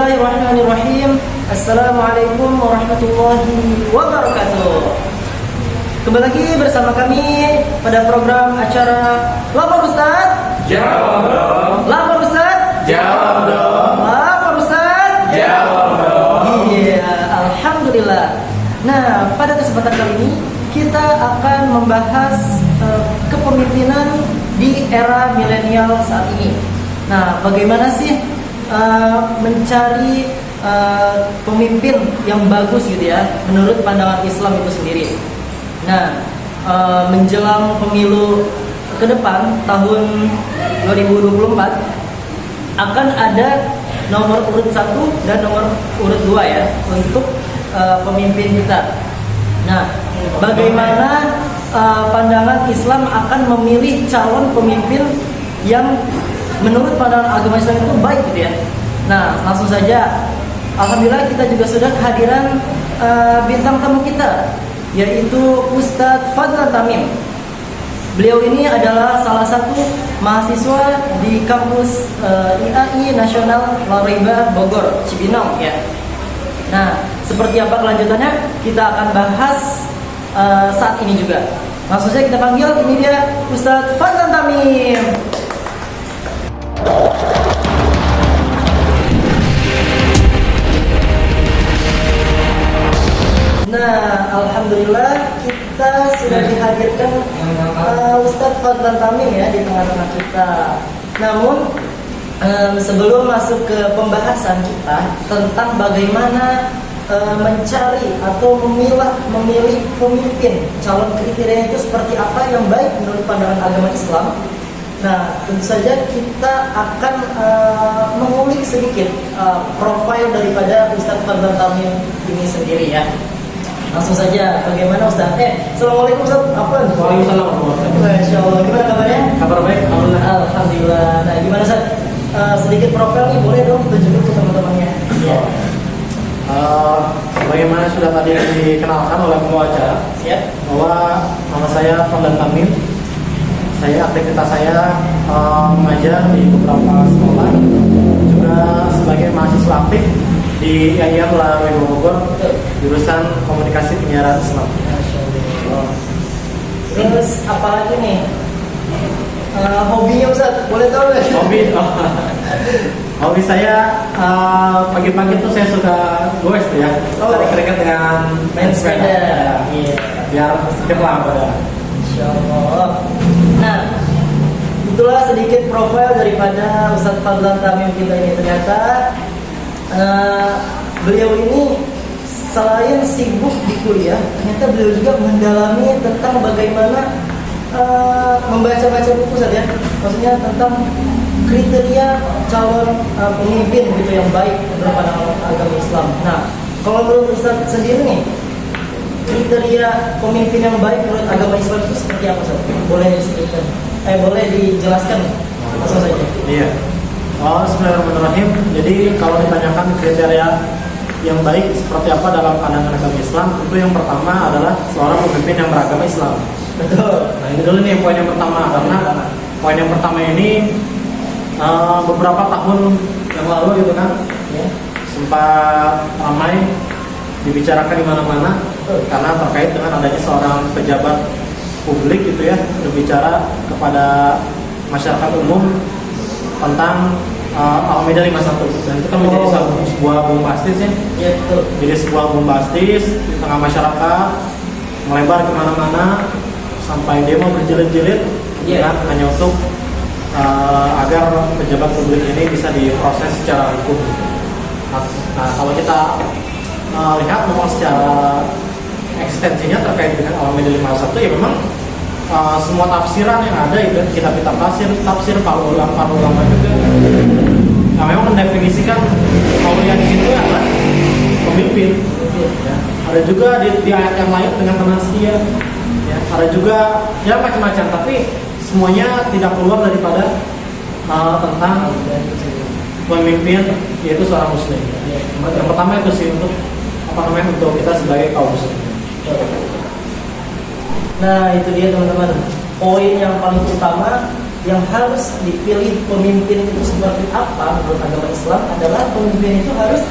Bismillahirrahmanirrahim. Assalamualaikum warahmatullahi wabarakatuh. Kembali lagi bersama kami pada program acara Lapor Ustaz. Jawab dong. Lapor Ustaz. Jawab dong. Lapor Ustaz. Jawab dong. Iya, alhamdulillah. Nah, pada kesempatan kali ini kita akan membahas kepemimpinan di era milenial saat ini. Nah, bagaimana sih mencari pemimpin yang bagus gitu ya menurut pandangan Islam itu sendiri. Nah, menjelang pemilu ke depan tahun 2024 akan ada nomor urut 1 dan nomor urut 2 ya untuk pemimpin kita. Nah, bagaimana pandangan Islam akan memilih calon pemimpin yang menurut pandangan agama Islam itu baik gitu ya. Nah, langsung saja. Alhamdulillah kita juga sudah kehadiran bintang tamu kita, yaitu Ustadz Fadlan Tamim. Beliau ini adalah salah satu mahasiswa di kampus IAI Nasional Laraiba Bogor, Cibinong ya. Nah, seperti apa kelanjutannya kita akan bahas saat ini juga. Langsung saja kita panggil, ini dia Ustadz Fadlan Tamim. Nah, alhamdulillah kita sudah dihadirkan Ustadz Fadlan Tamim ya di tengah-tengah kita. Namun sebelum masuk ke pembahasan kita tentang bagaimana mencari atau memilih pemimpin, calon kriteria itu seperti apa yang baik menurut pandangan agama Islam. Nah, tentu saja kita akan mengulik sedikit profil daripada Ustadz Fadlan Tamim ini sendiri ya. Langsung saja, bagaimana Ustaz? Assalamualaikum Ustaz. Afwan. Waalaikumsalam. Masya Allah, gimana kabarnya? Kabar baik, Alhamdulillah. Nah, gimana Ustaz? Sedikit profil nih, boleh dong tunjukin ke teman-temannya. Ya. Bagaimana sudah tadi dikenalkan oleh pembawa acara, bahwa nama saya Fadlan Tamim. Aktivitas saya mengajar di beberapa sekolah, juga sebagai mahasiswa aktif di IAIN Laraiba Bogor, jurusan komunikasi penyiaran Islam. Terus apa lagi nih? Hobinya Ustaz, boleh tahu nggak? Hobi saya pagi-pagi tuh saya suka goes tuh ya, cari keringat dengan main sepeda. Iya, biar sedikit lah pada. Insyaallah. Nah, itulah sedikit profil daripada Ustadz Fadlan Tamim kita ini. Ternyata beliau ini selain sibuk di kuliah, ternyata beliau juga mendalami tentang bagaimana membaca-baca buku saja. Maksudnya tentang kriteria calon pemimpin gitu yang baik menurut pandangan agama Islam. Nah, kalau menurut Ustadz sendiri nih, kriteria pemimpin yang baik menurut agama Islam itu seperti apa Ustaz? Boleh disebutkan? Boleh dijelaskan langsung saja. Iya. Bismillahirrahmanirrahim. Jadi kalau ditanyakan kriteria yang baik seperti apa dalam pandangan agama Islam, itu yang pertama adalah seorang pemimpin yang beragama Islam. Betul. Nah, ini dulu nih poin yang pertama, karena poin yang pertama ini beberapa tahun yang lalu gitu kan, sempat ramai dibicarakan di mana-mana karena terkait dengan adanya seorang pejabat publik gitu ya, berbicara kepada masyarakat umum tentang Al-Maidah 51, dan itu kan menjadi sebuah bombastis ya. Iya, betul. Jadi sebuah bombastis di tengah masyarakat, melebar kemana-mana sampai demo berjilid-jilid, kan, hanya untuk agar pejabat publik ini bisa diproses secara hukum. Nah, kalau kita lihat memang secara ekstensinya terkait dengan Al-Maidah 51 ya memang semua tafsiran yang ada itu kitab-kitab tafsir para ulama juga memang mendefinisikan aulia di situ adalah pemimpin. Ya. Ada juga di ayat yang lain dengan teman setia. Ya. Ada juga ya macam-macam, tapi semuanya tidak keluar daripada tentang pemimpin yaitu seorang muslim. Yang pertama itu sih untuk untuk kita sebagai kaum muslim. Nah, itu dia teman-teman. Poin yang paling utama yang harus dipilih pemimpin itu seperti apa menurut agama Islam adalah pemimpin itu harus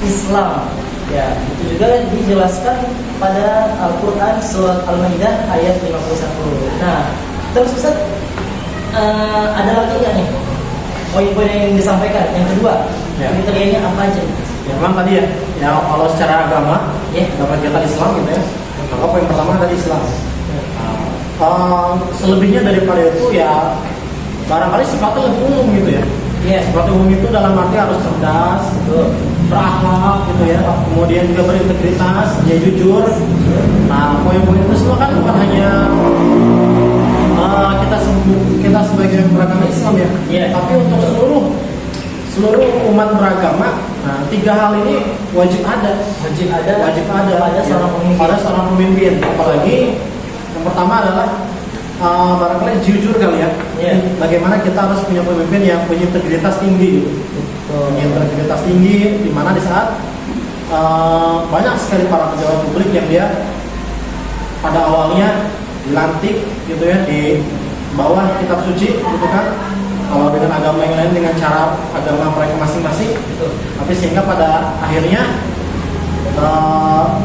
Islam. Ya, itu juga dijelaskan pada Al-Quran surat Al-Maidah ayat 51. Nah, terus Ustaz, ada lagi nggak nih poin-poin yang disampaikan? Yang kedua, kriterianya apa aja? Ya, memang tadi ya kalau secara agama, agama kita Islam gitu ya, maka poin pertama dari Islam. Selebihnya daripada itu ya barangkali sifatnya lebih umum gitu ya. Sifat umum itu dalam arti harus cerdas, berakhlak gitu ya, kemudian juga berintegritas, dia jujur. Nah, poin-poin itu semua kan bukan hanya kita sebagai beragama Islam ya, tapi untuk seluruh umat beragama. Nah, 3 hal ini wajib ada pada seorang pemimpin. Apalagi yang pertama adalah barangkali jujur kali ya. Bagaimana kita harus punya pemimpin yang punya integritas tinggi, di mana di saat banyak sekali para pejabat publik yang dia pada awalnya dilantik gitu ya di bawah kitab suci gitu kan. Kalau dengan agama yang lain dengan cara agama mereka masing-masing, tapi sehingga pada akhirnya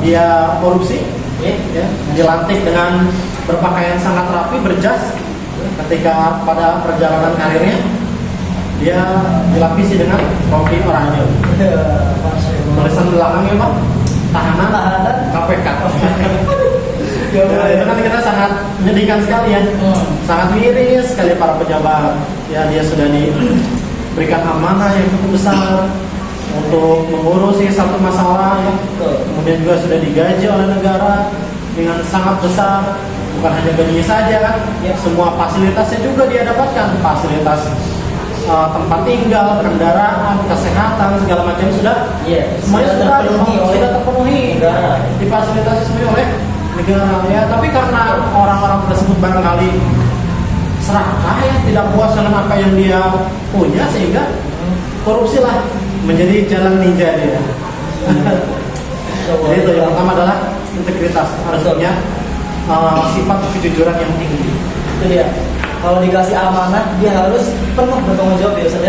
dia korupsi, dilantik dengan berpakaian sangat rapi, berjas. Ketika pada perjalanan karirnya, dia dilapisi dengan rompi oranye. Tulisan belakangnya Pak, tahanan KPK. Itu kan kita sangat menyedihkan sekali ya, sangat miris sekali para pejabat. Ya, dia sudah diberikan amanah yang cukup besar untuk mengurusi satu masalah, kemudian juga sudah digaji oleh negara dengan sangat besar. Bukan hanya gajinya saja kan, semua fasilitasnya juga dia dapatkan, fasilitas tempat tinggal, kendaraan, kesehatan, segala macam sudah, semuanya sudah terpenuhi, difasilitasi semua oleh negara ya. Tapi karena orang-orang tersebut barangkali serakah ya, tidak puas dengan apa yang dia punya, sehingga korupsi lah menjadi jalan ninja dia. Jadi itu yang pertama adalah integritas, harus punya sifat kejujuran yang tinggi. Itu dia. Kalau dikasih amanah, dia harus penuh bertanggung jawab ya Ustaz.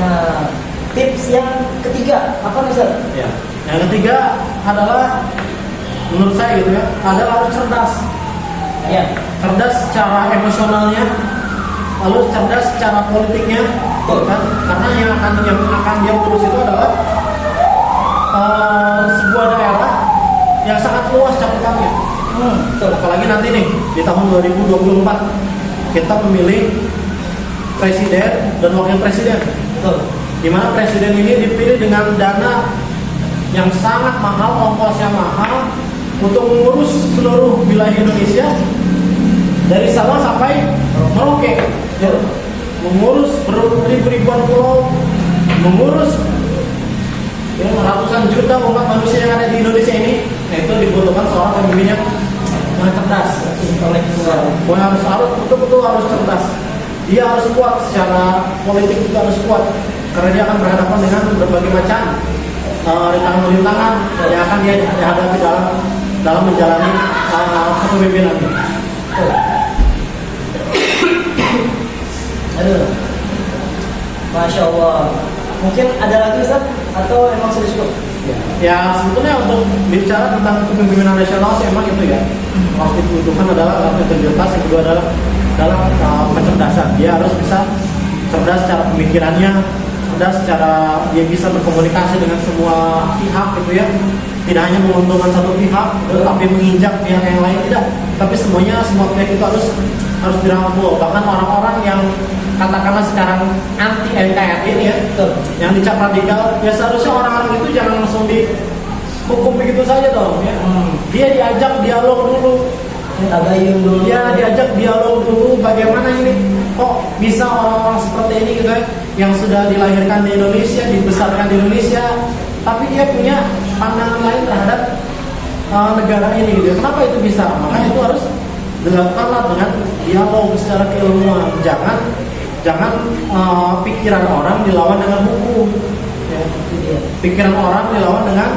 Nah, tips yang ketiga apa nih Ustaz? Ya. Yang ketiga adalah menurut saya gitu ya, adalah harus cerdas. Ya, cerdas secara emosionalnya, lalu cerdas secara politiknya, kan? Karena yang akan dia urus itu adalah sebuah daerah yang sangat luas cakupannya. Apalagi nanti nih di tahun 2024 kita memilih presiden dan wakil presiden. Di mana presiden ini dipilih dengan dana yang sangat mahal, ongkosnya mahal untuk mengurus seluruh wilayah Indonesia dari Sabang sampai Merauke, mengurus ribuan pulau, mengurus ratusan juta umat manusia yang ada di Indonesia ini. Itu dibutuhkan seorang pemimpin yang cerdas, intelektual. Harus betul-betul harus cerdas. Dia harus kuat secara politik, juga harus kuat karena dia akan berhadapan dengan berbagai macam rintangan-rintangan yang akan dia hadapi dalam menjalani kepemimpinan. Aduh, Masya Allah. Mungkin ada lagi Ustaz atau emang sudah cukup? Ya sebetulnya untuk bicara tentang kepemimpinan nasional sih emang itu ya harus dibutuhkan adalah integritas, yang kedua adalah dalam kecerdasan. Dia harus bisa cerdas secara pemikirannya, cerdas secara dia bisa berkomunikasi dengan semua pihak gitu ya. Tidak hanya menguntungkan satu pihak, tapi menginjak pihak yang lain, tidak. Tapi semua pihak itu harus dirangkul. Bahkan orang-orang yang katakanlah sekarang anti NKRI ini ya, yang dicap radikal, ya seharusnya orang-orang itu jangan langsung dihukum begitu saja dong ya. Dia diajak dialog dulu. Ya, diajak dialog dulu bagaimana ini kok bisa orang-orang seperti ini gitu ya, yang sudah dilahirkan di Indonesia, dibesarkan di Indonesia, tapi dia punya pandangan lain terhadap negara ini gitu. Kenapa itu bisa? Makanya itu harus dilakukanlah dengan dialog secara keilmuan. Jangan pikiran orang dilawan dengan hukum. Ya. Pikiran orang dilawan dengan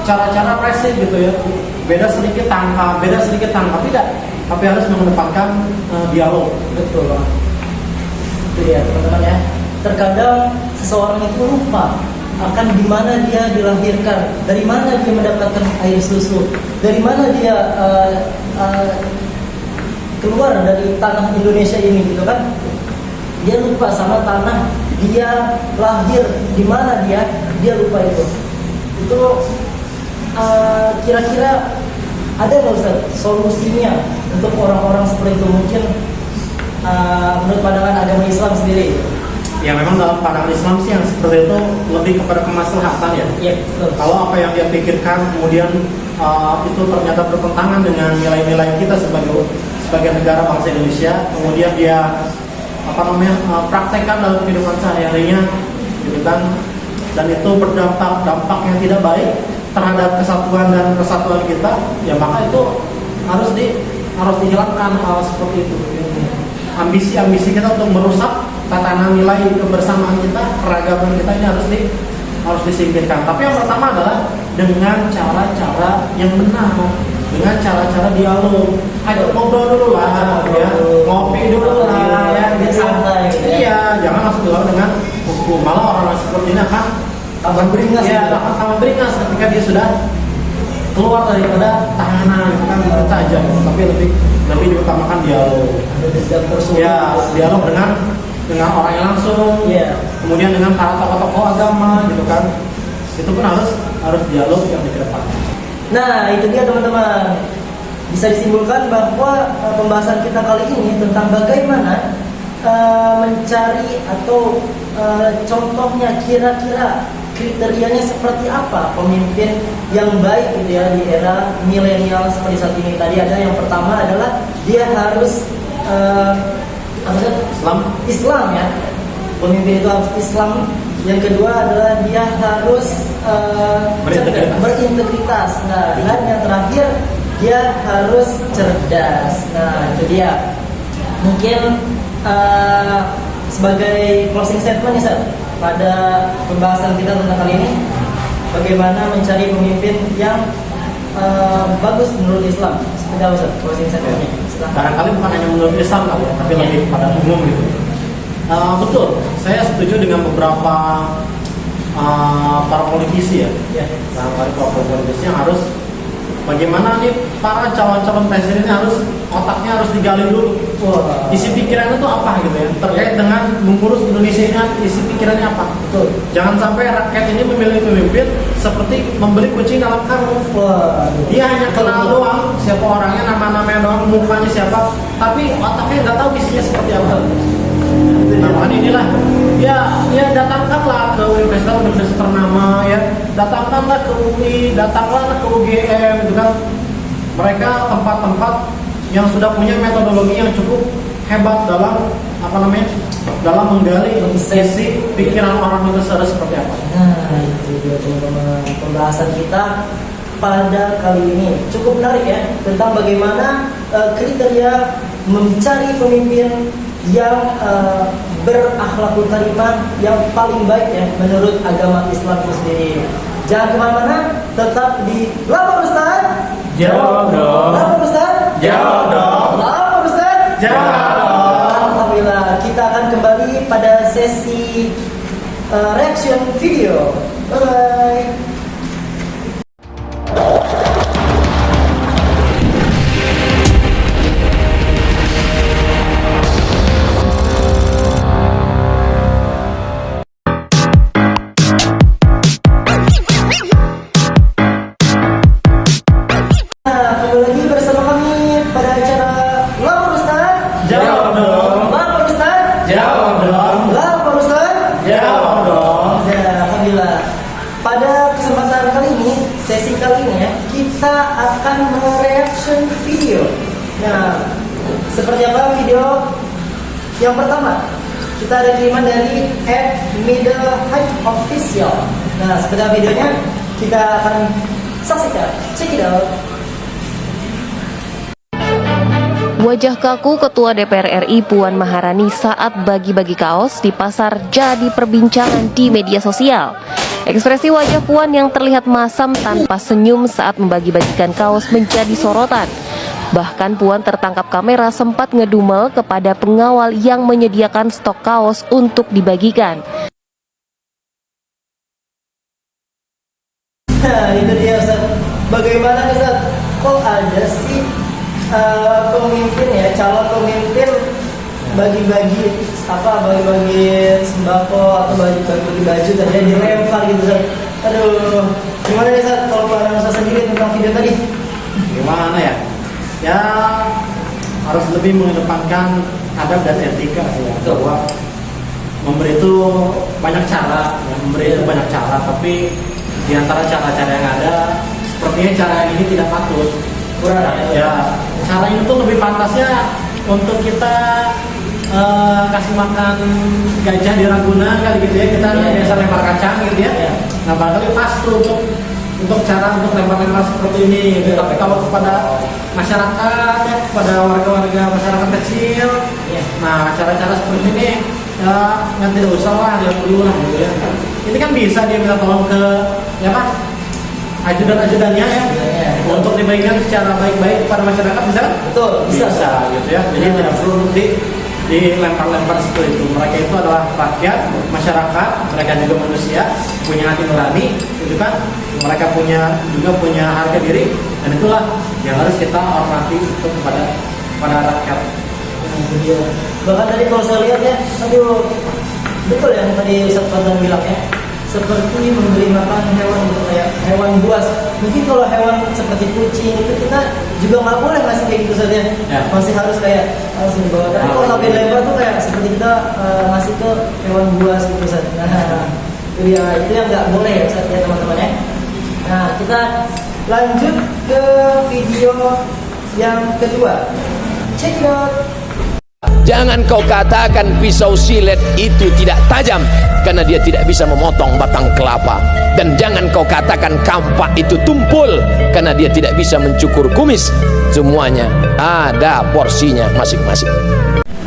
cara-cara represif gitu ya. Beda sedikit tangkap tidak. Tapi harus mengedepankan dialog. Betul. Itu ya teman-teman ya. Terkadang seseorang itu lupa akan di mana dia dilahirkan, dari mana dia mendapatkan air susu, dari mana dia keluar dari tanah Indonesia ini gitu kan. Dia lupa sama tanah dia lahir, di mana dia lupa itu. Itu kira-kira ada nggak Ustaz solusinya untuk orang-orang seperti itu, mungkin menurut pandangan agama Islam sendiri? Ya memang dalam pandangan Islam sih yang seperti itu lebih kepada kemaslahatan ya. Iya, betul. Kalau apa yang dia pikirkan kemudian itu ternyata bertentangan dengan nilai-nilai kita sebagai negara bangsa Indonesia, kemudian dia praktekkan dalam kehidupan sehari-harinya, gitu kan, dan itu dampak yang tidak baik terhadap kesatuan dan persatuan kita, ya maka itu harus dihilangkan hal seperti itu. Ambisi-ambisi kita untuk merusak tatanan nilai kebersamaan kita, keragaman kita ini harus disingkirkan. Tapi yang pertama adalah dengan cara-cara yang benar, dengan cara-cara dialog. Ayo ngobrol dulu lah, ya, ngopi dulu lah, ya, santai. Iya, jangan langsung dialog dengan hukum. Malah orang seperti ini akan beringas. Ya, akan beringas ketika dia sudah keluar daripada tahanan, bukan itu saja, tapi lebih diutamakan dialog. Ya, dialog dengan orang yang langsung, kemudian dengan para tokoh-tokoh agama, gitu kan. Itu pun harus dialog yang dikedepankan. Nah, itu dia teman-teman. Bisa disimpulkan bahwa pembahasan kita kali ini tentang bagaimana mencari atau contohnya kira-kira kriterianya seperti apa pemimpin yang baik gitu ya di era milenial seperti saat ini. Tadi ada yang pertama adalah dia harus Islam ya. Pemimpin itu harus Islam. Yang kedua adalah dia harus berintegritas. Nah, dan yang terakhir dia harus cerdas. Nah, itu dia. Mungkin sebagai closing statement nih, Sir, pada pembahasan kita tentang kali ini, bagaimana mencari pemimpin yang bagus menurut Islam. Seperti apa, Sir, closing statement-nya? Barangkali bukan hanya menurut Islam kali ya, tapi lebih pada umum gitu. Betul, saya setuju dengan beberapa para politisi ya. Para politisi yang harus bagaimana nih para calon-calon presiden ini otaknya harus digali dulu. Isi pikirannya itu apa gitu ya, terkait dengan mengurus Indonesia ini, isi pikirannya apa. Betul. Jangan sampai rakyat ini memilih pemimpin seperti membeli kucing dalam karung. Dia hanya kenal doang siapa orangnya, nama-namanya doang, mukanya siapa, tapi otaknya nggak tahu isinya seperti apa. Nah, makanya inilah ya datangkanlah ke universitas ternama ya, datangkanlah ke UI, datanglah ke UGM gitu kan. Mereka tempat-tempat yang sudah punya metodologi yang cukup hebat dalam dalam menggali isi pikiran orang itu seperti apa. Nah, itu dia teman-teman pembahasan kita pada kali ini. Cukup menarik ya tentang bagaimana kriteria mencari pemimpin yang berakhlakul karimah yang paling baik ya menurut agama Islam itu sendiri. Jangan kemana-mana, tetap di Lapor Ustaz. Jawab dong. Lapor Ustaz. Jawab dong. Lapor Ustaz. Jawab dong. Alhamdulillah, kita akan kembali pada sesi reaction video. Bye. Sesi kali ini ya, kita akan mereaction video. Nah, seperti apa video yang pertama? Kita ada kiriman dari @middleHypeOfficial. Nah, seperti apa videonya? Kita akan saksikan. Check it out. Wajah kaku Ketua DPR RI Puan Maharani saat bagi-bagi kaos di pasar jadi perbincangan di media sosial. Ekspresi wajah Puan yang terlihat masam tanpa senyum saat membagi-bagikan kaos menjadi sorotan. Bahkan Puan tertangkap kamera sempat ngedumel kepada pengawal yang menyediakan stok kaos untuk dibagikan. Nah, itu dia Ustaz. Bagaimana Ustaz? Kok ada sih pemimpin ya, calon pemimpin bagi-bagi sembako atau bagi baju tadi dilempar gitu Ustaz. Aduh, gimana nih Ustaz kalau pandangan Ustaz sendiri tentang video tadi? Gimana ya? Ya harus lebih mengedepankan adab dan etika ya. Bahwa memberi itu banyak cara, ya, memberi itu banyak cara, tapi di antara cara-cara yang ada, sepertinya cara yang ini tidak patut. Kurang Ya, cara ini tuh lebih pantasnya untuk kita kasih makan gajah di Ragunan kali gitu ya, kita biasa lempar kacang gitu ya. Nah, barangkali pas tuh untuk cara untuk lempar-lempar seperti ini gitu. Tapi kalau kepada masyarakat ya, kepada warga-warga masyarakat kecil, nah cara-cara seperti ini ya yang tidak usah lah, yang perlu lah gitu ya. Ini kan bisa dia minta tolong ke ya Pak, ajudan-ajudannya ya, untuk dibagikan secara baik-baik kepada masyarakat, bisa kan? Betul, bisa gitu ya. Jadi tidak perlu dilempar-lempar seperti itu. Mereka itu adalah rakyat, masyarakat, mereka juga manusia, punya hati nurani, gitu kan? Mereka juga punya harga diri, dan itulah yang harus kita hormati itu kepada rakyat. Bahkan tadi kalau saya lihat ya, aduh, betul yang tadi Ustaz Fadlan bilang ya, seperti memberi makan hewan gitu, kayak hewan buas. Mungkin kalau hewan seperti kucing itu kita juga nggak boleh ngasih kayak gitu saja, masih harus kayak langsung dibawa. Tapi kalau sampai lempar tuh kayak seperti kita ngasih ke hewan buas gitu saja. Nah, itu yang nggak boleh ya Ustaz ya teman-teman ya. Nah, kita lanjut ke video yang kedua. Check it out. Jangan kau katakan pisau silet itu tidak tajam, karena dia tidak bisa memotong batang kelapa. Dan jangan kau katakan kampak itu tumpul, karena dia tidak bisa mencukur kumis. Semuanya ada porsinya masing-masing.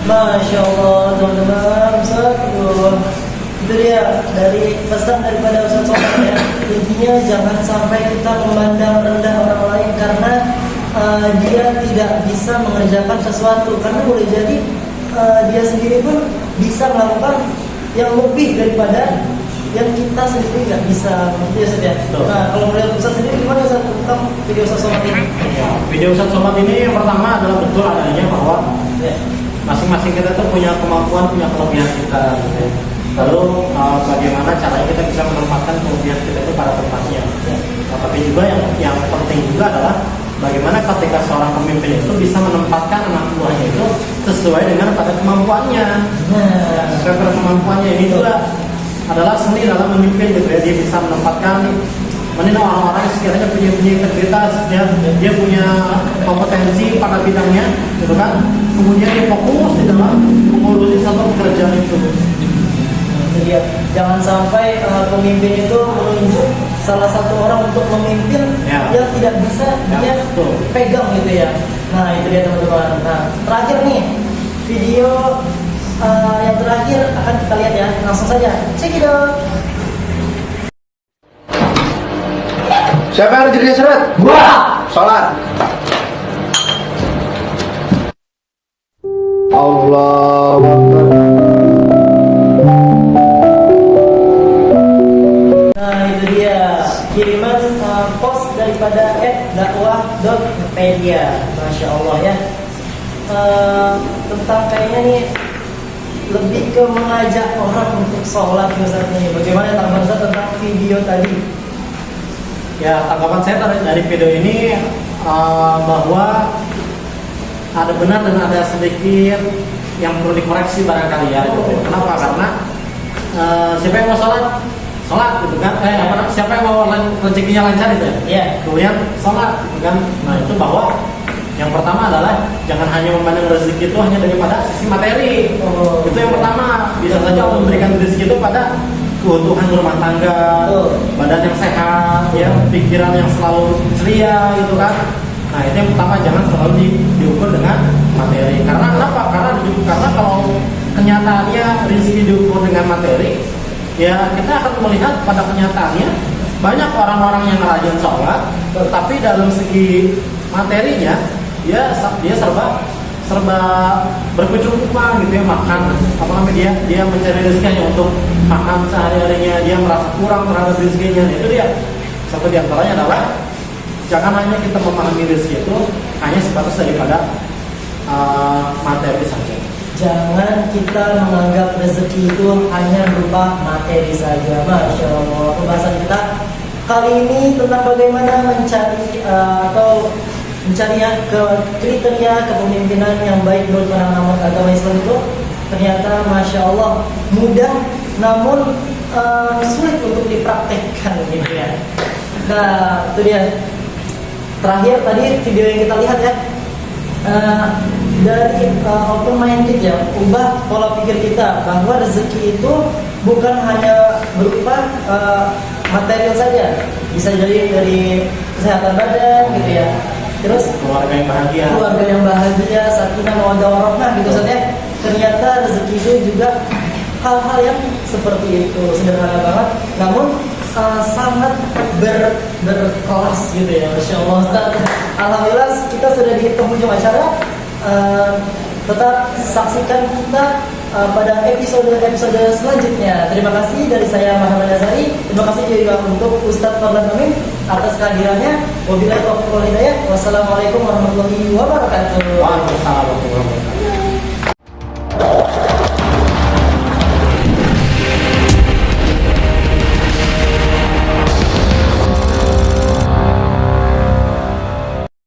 Masya Allah teman-teman, Ustaz. Itu dia dari pesan daripada Ustaz Somad ya. Intinya jangan sampai kita memandang rendah orang lain karena dia tidak bisa mengerjakan sesuatu, karena boleh jadi dia sendiri pun bisa melakukan yang lebih daripada yang kita sendiri nggak bisa. Gitu ya Ustaz ya. Nah, kalau melihat Ustaz sendiri gimana Ustaz tentang video Ustaz Somad ini? Video Ustaz Somad ini yang pertama adalah betul adanya bahwa masing-masing kita tuh punya kemampuan, punya kelebihan kita gitu ya. Lalu bagaimana caranya kita bisa menempatkan kelebihan kita itu pada tempatnya. Tapi juga yang penting juga adalah bagaimana ketika seorang pemimpin itu bisa menempatkan anak buahnya itu sesuai dengan pada kemampuannya. Sesuai pada kemampuannya. Ini juga adalah seni dalam memimpin gitu ya. Dia bisa menempatkan orang-orang yang sekiranya punya integritas, dia punya kompetensi pada bidangnya, gitu kan. Kemudian dia fokus di dalam mengurusi satu pekerjaan itu. Jangan sampai pemimpin itu menunjuk salah satu orang untuk memimpin yang tidak bisa dia pegang gitu ya. Nah itu dia teman-teman. Nah terakhir nih video yang terakhir akan kita lihat ya, langsung saja check it out. Siapa yang jadi surat? Gua. Salat. Allahu Akbar. Nah itu dia kiriman post daripada @dakwah.media. Masya Allah ya. Tentang kayaknya nih lebih ke mengajak orang untuk sholat misalnya. Bagaimana tanggapan Ustaz tentang video tadi? Ya, tanggapan saya dari video ini bahwa ada benar dan ada sedikit yang perlu dikoreksi barangkali ya. Kenapa? Karena siapa yang mau sholat gitu kan? Siapa yang mau rezekinya lancar itu ya? Kemudian sholat gitu kan? Nah itu bahwa yang pertama adalah jangan hanya memandang rezeki itu hanya daripada sisi materi. Itu yang pertama. Bisa saja Allah memberikan rezeki itu pada kebutuhan rumah tangga, badan yang sehat, ya, pikiran yang selalu ceria gitu kan. Nah itu yang pertama, jangan selalu diukur dengan materi. Karena kenapa? Karena kalau kenyataannya rezeki diukur dengan materi, ya kita akan melihat pada kenyataannya banyak orang-orang yang rajin sholat, tetapi dalam segi materinya dia serba berkecukupan gitu ya, makan apa namanya, dia mencari rezeki hanya untuk makan sehari-harinya, dia merasa kurang terhadap rezekinya. Nah, itu dia. Satu di antaranya adalah jangan hanya kita memahami rezeki itu hanya sebatas daripada materi saja. Jangan kita menganggap rezeki itu hanya berupa materi saja. Masya Allah. Pembahasan kita kali ini tentang bagaimana mencari ke kriteria kepemimpinan yang baik menurut pandangan agama Islam itu ternyata Masya Allah mudah namun sulit untuk dipraktekkan gitu ya. Nah itu dia. Terakhir tadi video yang kita lihat ya, dari open minded ya, ubah pola pikir kita bahwa rezeki itu bukan hanya berupa material saja, bisa jadi dari kesehatan badan gitu ya, terus Keluarga yang bahagia, sakinah mawaddah warahmah gitu saja. Ternyata rezeki itu juga hal-hal yang seperti itu, sederhana banget namun sangat berkelas gitu ya. Masya Allah Ustaz. Alhamdulillah kita sudah di penghujung acara. Tetap saksikan kita pada episode selanjutnya. Terima kasih dari saya Muhammad Azhari. Terima kasih juga untuk Ustadz Fadlan Amin atas kehadirannya. Wabillahi taufiq wal hidayah. Wassalamualaikum warahmatullahi wabarakatuh. Waalaikumsalam warahmatullahi wabarakatuh.